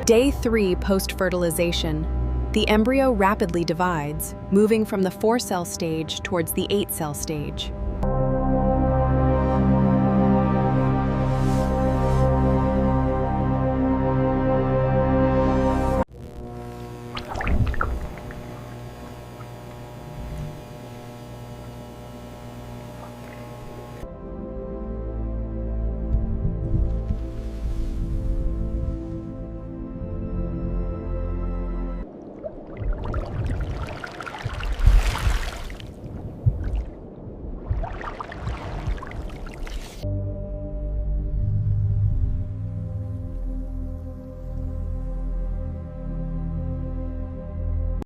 Day 3 post-fertilization. The embryo rapidly divides, moving from the 4-cell stage towards the 8-cell stage.